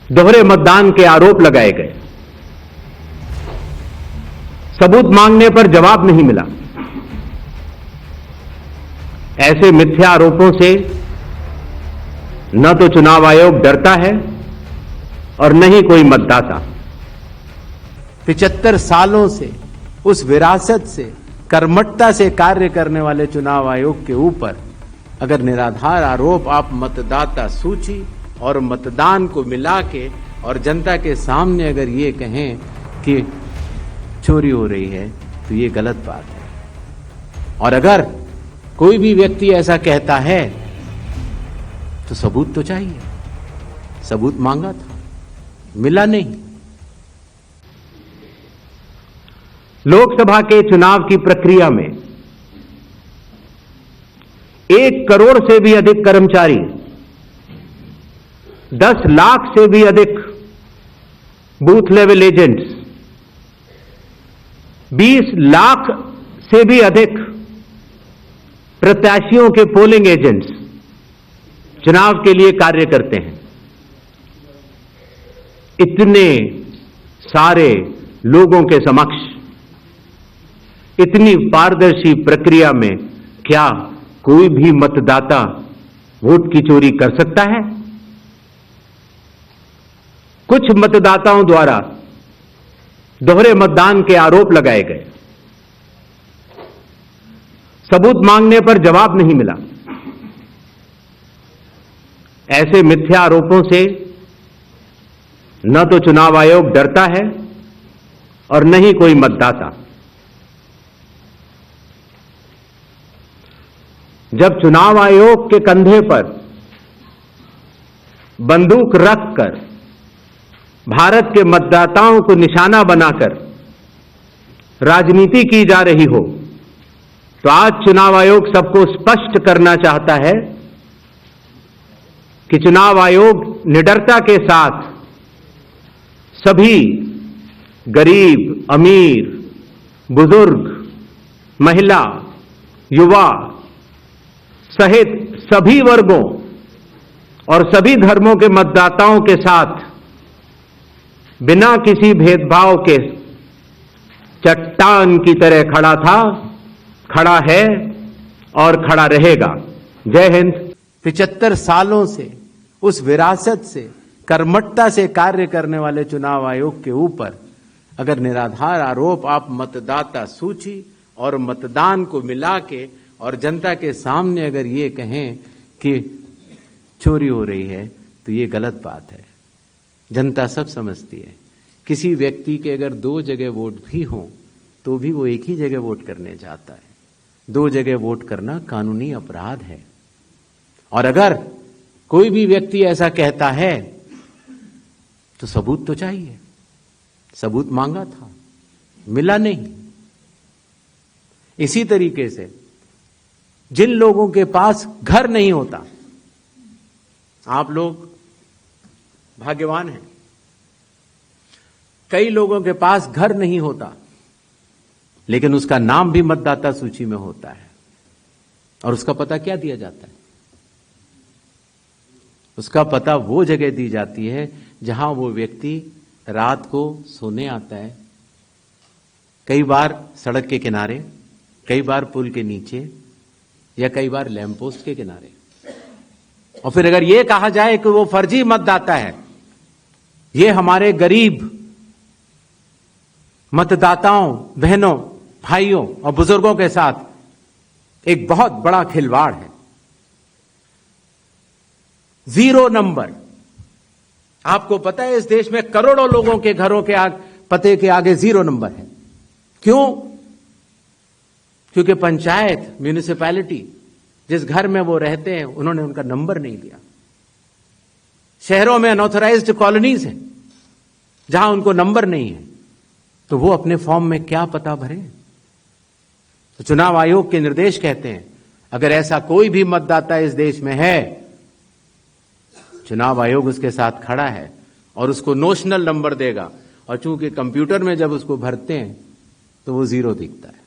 दोहरे मतदान के आरोप लगाए गए, सबूत मांगने पर जवाब नहीं मिला। ऐसे मिथ्या आरोपों से न तो चुनाव आयोग डरता है और न ही कोई मतदाता। 75 सालों से उस विरासत से कर्मठता से कार्य करने वाले चुनाव आयोग के ऊपर अगर निराधार आरोप आप मतदाता सूची और मतदान को मिला के और जनता के सामने अगर ये कहें कि चोरी हो रही है तो ये गलत बात है। और अगर कोई भी व्यक्ति ऐसा कहता है तो सबूत तो चाहिए। सबूत मांगा था, मिला नहीं। लोकसभा के चुनाव की प्रक्रिया में 1 करोड़ से भी अधिक कर्मचारी, 10 लाख से भी अधिक बूथ लेवल एजेंट्स, 20 लाख से भी अधिक प्रत्याशियों के पोलिंग एजेंट्स चुनाव के लिए कार्य करते हैं। इतने सारे लोगों के समक्ष इतनी पारदर्शी प्रक्रिया में क्या कोई भी मतदाता वोट की चोरी कर सकता है? कुछ मतदाताओं द्वारा दोहरे मतदान के आरोप लगाए गए, सबूत मांगने पर जवाब नहीं मिला। ऐसे मिथ्या आरोपों से न तो चुनाव आयोग डरता है और न ही कोई मतदाता। जब चुनाव आयोग के कंधे पर बंदूक रखकर भारत के मतदाताओं को निशाना बनाकर राजनीति की जा रही हो, तो आज चुनाव आयोग सबको स्पष्ट करना चाहता है कि चुनाव आयोग निडरता के साथ सभी गरीब, अमीर, बुजुर्ग, महिला, युवा सहित सभी वर्गों और सभी धर्मों के मतदाताओं के साथ बिना किसी भेदभाव के चट्टान की तरह खड़ा था, खड़ा है और खड़ा रहेगा। जय हिंद। 75 सालों से उस विरासत से कर्मठता से कार्य करने वाले चुनाव आयोग के ऊपर अगर निराधार आरोप आप मतदाता सूची और मतदान को मिला के और जनता के सामने अगर ये कहें कि चोरी हो रही है तो ये गलत बात है। जनता सब समझती है। किसी व्यक्ति के अगर 2 जगह वोट भी हो तो भी वो एक ही जगह वोट करने जाता है। 2 जगह वोट करना कानूनी अपराध है। और अगर कोई भी व्यक्ति ऐसा कहता है तो सबूत तो चाहिए। सबूत मांगा था, मिला नहीं। इसी तरीके से जिन लोगों के पास घर नहीं होता, आप लोग भाग्यवान हैं। कई लोगों के पास घर नहीं होता लेकिन उसका नाम भी मतदाता सूची में होता है। और उसका पता क्या दिया जाता है? उसका पता वो जगह दी जाती है जहां वो व्यक्ति रात को सोने आता है। कई बार सड़क के किनारे, कई बार पुल के नीचे या कई बार लैंप पोस्ट के किनारे। और फिर अगर यह कहा जाए कि वो फर्जी मतदाता है, ये हमारे गरीब मतदाताओं, बहनों, भाइयों और बुजुर्गों के साथ एक बहुत बड़ा खिलवाड़ है। 0 नंबर। आपको पता है इस देश में करोड़ों लोगों के घरों के पते के आगे 0 नंबर है। क्यों? क्योंकि पंचायत, म्यूनिसिपैलिटी, जिस घर में वो रहते हैं उन्होंने उनका नंबर नहीं दिया। शहरों में अनऑथराइज्ड कॉलोनीज हैं जहां उनको नंबर नहीं है, तो वो अपने फॉर्म में क्या पता भरें? तो चुनाव आयोग के निर्देश कहते हैं अगर ऐसा कोई भी मतदाता इस देश में है, चुनाव आयोग उसके साथ खड़ा है और उसको नोशनल नंबर देगा। और चूंकि कंप्यूटर में जब उसको भरते हैं तो वो 0 दिखता है।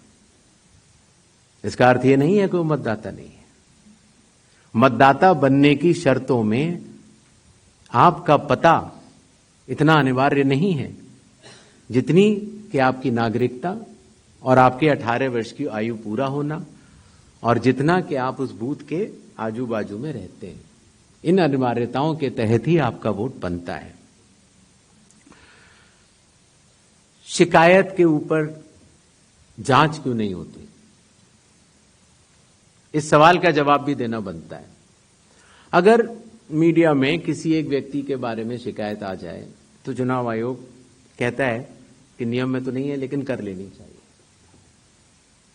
इसका अर्थ ये नहीं है कि वो मतदाता नहीं है। मतदाता बनने की शर्तों में आपका पता इतना अनिवार्य नहीं है जितनी कि आपकी नागरिकता और आपके 18 वर्ष की आयु पूरा होना और जितना कि आप उस बूथ के आजू बाजू में रहते हैं। इन अनिवार्यताओं के तहत ही आपका वोट बनता है। शिकायत के ऊपर जांच क्यों नहीं होती, इस सवाल का जवाब भी देना बनता है। अगर मीडिया में किसी एक व्यक्ति के बारे में शिकायत आ जाए तो चुनाव आयोग कहता है कि नियम में तो नहीं है लेकिन कर लेनी चाहिए।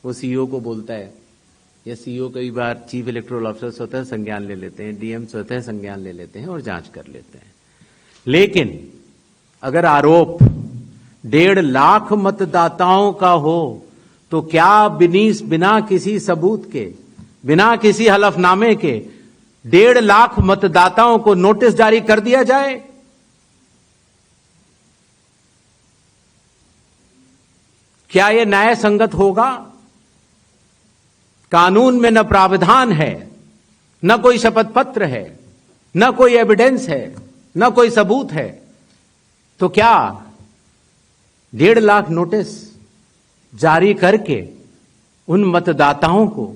वो सीईओ को बोलता है, या सीईओ कई बार चीफ इलेक्टोरल ऑफिसर स्वतः संज्ञान ले लेते हैं, डीएम स्वतः संज्ञान ले लेते हैं और जांच कर लेते हैं। लेकिन अगर आरोप 1.5 लाख मतदाताओं का हो तो क्या बिना किसी सबूत के, बिना किसी हलफनामे के 1.5 लाख मतदाताओं को नोटिस जारी कर दिया जाए? क्या यह न्याय संगत होगा? कानून में न प्रावधान है, न कोई शपथ पत्र है, न कोई एविडेंस है, न कोई सबूत है, तो क्या 1.5 लाख नोटिस जारी करके उन मतदाताओं को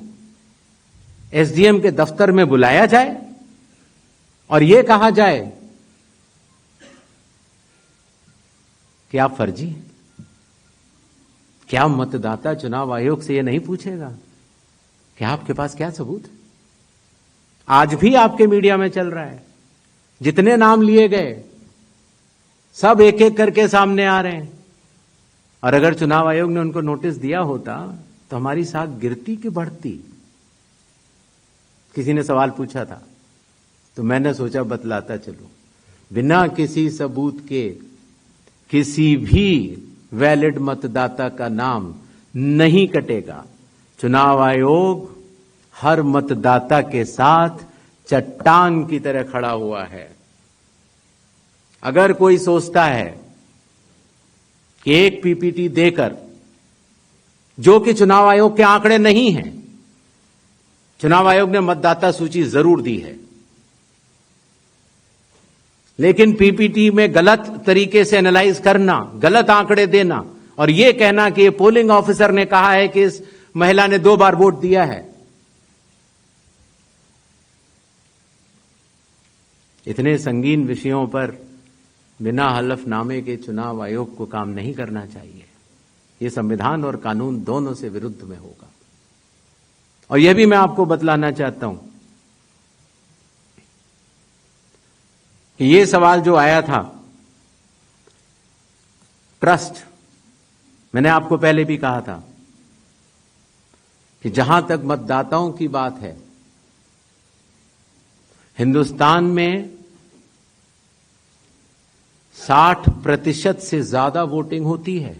एसडीएम के दफ्तर में बुलाया जाए और यह कहा जाए कि आप फर्जी हैं? क्या मतदाता चुनाव आयोग से यह नहीं पूछेगा कि आपके पास क्या सबूत है? आज भी आपके मीडिया में चल रहा है, जितने नाम लिए गए सब एक एक करके सामने आ रहे हैं। और अगर चुनाव आयोग ने उनको नोटिस दिया होता तो हमारी साख गिरती कि बढ़ती? किसी ने सवाल पूछा था तो मैंने सोचा बतलाता चलूं। बिना किसी सबूत के किसी भी वैलिड मतदाता का नाम नहीं कटेगा। चुनाव आयोग हर मतदाता के साथ चट्टान की तरह खड़ा हुआ है। अगर कोई सोचता है कि एक पीपीटी देकर, जो कि चुनाव आयोग के आंकड़े नहीं हैं, चुनाव आयोग ने मतदाता सूची जरूर दी है, लेकिन पीपीटी में गलत तरीके से एनालाइज करना, गलत आंकड़े देना और यह कहना कि ये पोलिंग ऑफिसर ने कहा है कि इस महिला ने 2 बार वोट दिया है, इतने संगीन विषयों पर बिना हलफनामे के चुनाव आयोग को काम नहीं करना चाहिए। यह संविधान और कानून दोनों से विरुद्ध में होगा। और यह भी मैं आपको बतलाना चाहता हूं कि यह सवाल जो आया था ट्रस्ट, मैंने आपको पहले भी कहा था कि जहां तक मतदाताओं की बात है, हिंदुस्तान में 60% से ज्यादा वोटिंग होती है।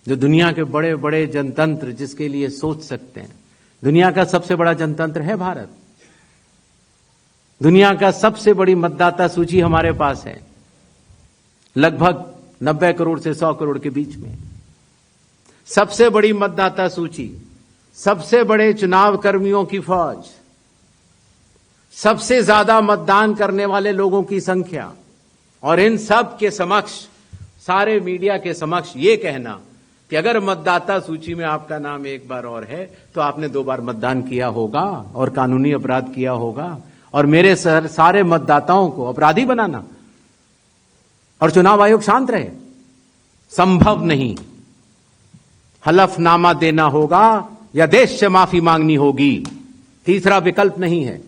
जो दुनिया के बड़े बड़े जनतंत्र जिसके लिए सोच सकते हैं, दुनिया का सबसे बड़ा जनतंत्र है भारत। दुनिया का सबसे बड़ी मतदाता सूची हमारे पास है, लगभग 90 करोड़ से 100 करोड़ के बीच में। सबसे बड़ी मतदाता सूची, सबसे बड़े चुनाव कर्मियों की फौज, सबसे ज्यादा मतदान करने वाले लोगों की संख्या, और इन सब के समक्ष, सारे मीडिया के समक्ष ये कहना कि अगर मतदाता सूची में आपका नाम एक बार और है तो आपने 2 बार मतदान किया होगा और कानूनी अपराध किया होगा, और मेरे सारे मतदाताओं को अपराधी बनाना और चुनाव आयोग शांत रहे, संभव नहीं। हलफनामा देना होगा या देश से माफी मांगनी होगी, तीसरा विकल्प नहीं है।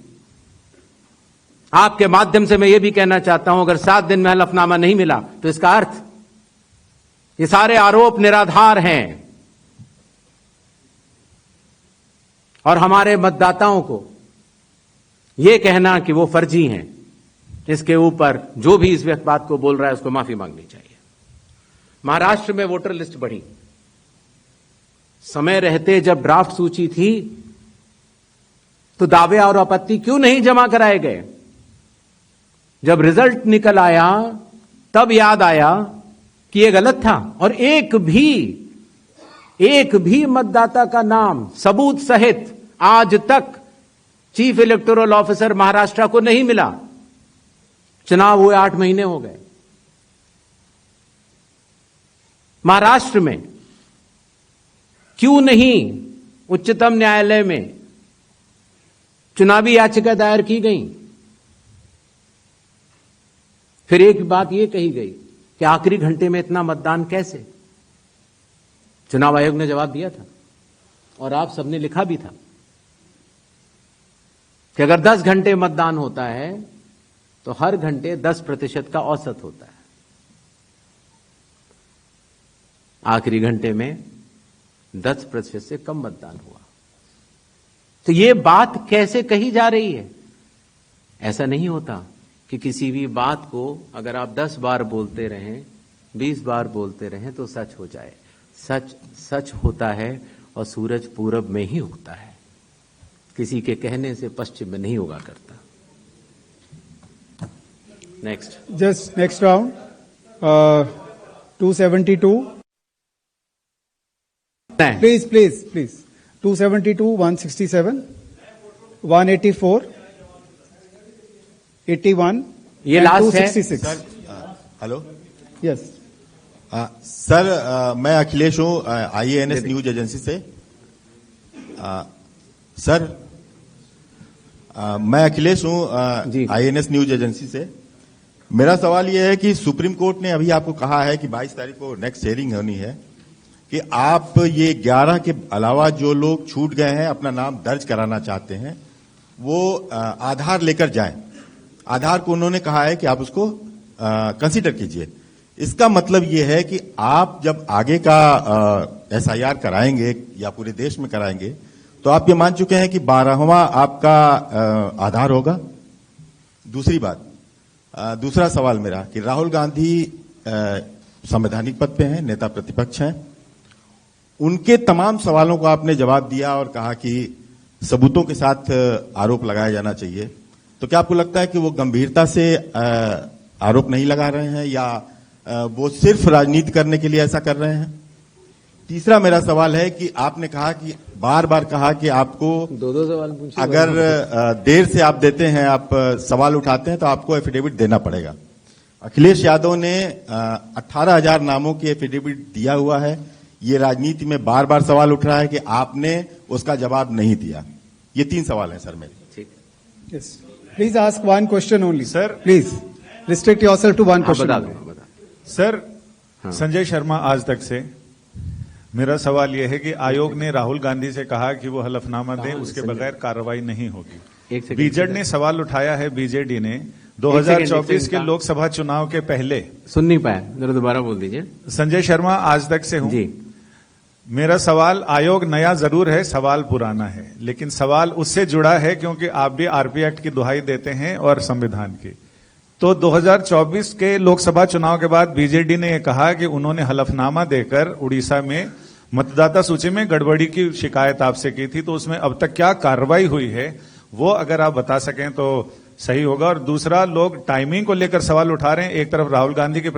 आपके माध्यम से मैं यह भी कहना चाहता हूं, अगर 7 दिन में हलफनामा नहीं मिला तो इसका अर्थ ये सारे आरोप निराधार हैं और हमारे मतदाताओं को यह कहना कि वो फर्जी हैं, इसके ऊपर जो भी इस बात को बोल रहा है उसको माफी मांगनी चाहिए। महाराष्ट्र में वोटर लिस्ट बढ़ी, समय रहते जब ड्राफ्ट सूची थी तो दावे और आपत्ति क्यों नहीं जमा कराए गए? जब रिजल्ट निकल आया तब याद आया कि यह गलत था और एक भी मतदाता का नाम सबूत सहित आज तक चीफ इलेक्टोरल ऑफिसर महाराष्ट्र को नहीं मिला। चुनाव हुए 8 महीने हो गए। महाराष्ट्र में क्यों नहीं उच्चतम न्यायालय में चुनावी याचिका दायर की गई? फिर एक बात यह कही गई कि आखिरी घंटे में इतना मतदान कैसे? चुनाव आयोग ने जवाब दिया था और आप सबने लिखा भी था कि अगर 10 घंटे मतदान होता है तो हर घंटे 10% का औसत होता है। आखिरी घंटे में 10% से कम मतदान हुआ। तो यह बात कैसे कही जा रही है? ऐसा नहीं होता कि किसी भी बात को अगर आप 10 बार बोलते रहें, 20 बार बोलते रहें तो सच हो जाए। सच सच होता है और सूरज पूरब में ही उगता है, किसी के कहने से पश्चिम में नहीं उगा करता। Next, just next round 272 please please please 272 167 184 81 ये लास्ट है। 266 हेलो यस सर, मैं अखिलेश हूँ IANS न्यूज एजेंसी से। सर, मैं अखिलेश हूँ जी। IANS न्यूज एजेंसी से। मेरा सवाल यह है कि सुप्रीम कोर्ट ने अभी आपको कहा है कि 22 तारीख को नेक्स्ट हियरिंग होनी है कि आप ये 11 के अलावा जो लोग छूट गए हैं अपना नाम दर्ज कराना चाहते हैं वो आधार लेकर जाएं। आधार को उन्होंने कहा है कि आप उसको कंसीडर कीजिए। इसका मतलब ये है कि आप जब आगे का SIR कराएंगे या पूरे देश में कराएंगे तो आप ये मान चुके हैं कि 12वां आपका आधार होगा। दूसरी बात, दूसरा सवाल मेरा कि राहुल गांधी संवैधानिक पद पे हैं, नेता प्रतिपक्ष हैं। उनके तमाम सवालों को आपने जवाब दिया और कहा कि सबूतों के साथ आरोप लगाया जाना चाहिए। तो क्या आपको लगता है कि वो गंभीरता से आरोप नहीं लगा रहे हैं या वो सिर्फ राजनीति करने के लिए ऐसा कर रहे हैं? तीसरा मेरा सवाल है कि आपने कहा कि बार बार कहा कि आपको दो सवाल पूछे। अगर देर से आप देते हैं, आप सवाल उठाते हैं तो आपको एफिडेविट देना पड़ेगा। अखिलेश यादव ने 18,000 नामों की एफिडेविट दिया हुआ है। ये राजनीति में बार बार सवाल उठ रहा है कि आपने उसका जवाब नहीं दिया। ये 3 सवाल हैं सर मेरे। ठीक, yes please ask one question only Sir. Please restrict yourself to one हाँ, बता क्वेश्चन। दो, बता। सर, हाँ। संजय शर्मा आज तक से मेरा सवाल यह है कि आयोग ने राहुल गांधी से कहा कि वो हलफनामा दें, उसके बगैर कार्रवाई नहीं होगी। एक सेकंड, बीजेडी ने सवाल उठाया है, बीजेडी ने 2024 के लोकसभा चुनाव के पहले। सुन नहीं पाया, जरा दोबारा बोल दीजिए। संजय शर्मा आज तक से हूं जी, मेरा सवाल, आयोग नया जरूर है, सवाल पुराना है, लेकिन सवाल उससे जुड़ा है क्योंकि आप भी आरपी एक्ट की दुहाई देते हैं और संविधान की। तो 2024 के लोकसभा चुनाव के बाद बीजेडी ने यह कहा कि उन्होंने हलफनामा देकर उड़ीसा में मतदाता सूची में गड़बड़ी की शिकायत आपसे की थी। तो उसमें अब तक क्या कार्रवाई हुई है, वो अगर आप बता सकें तो सही होगा। और दूसरा, लोग टाइमिंग को लेकर सवाल उठा रहे हैं। एक तरफ राहुल गांधी के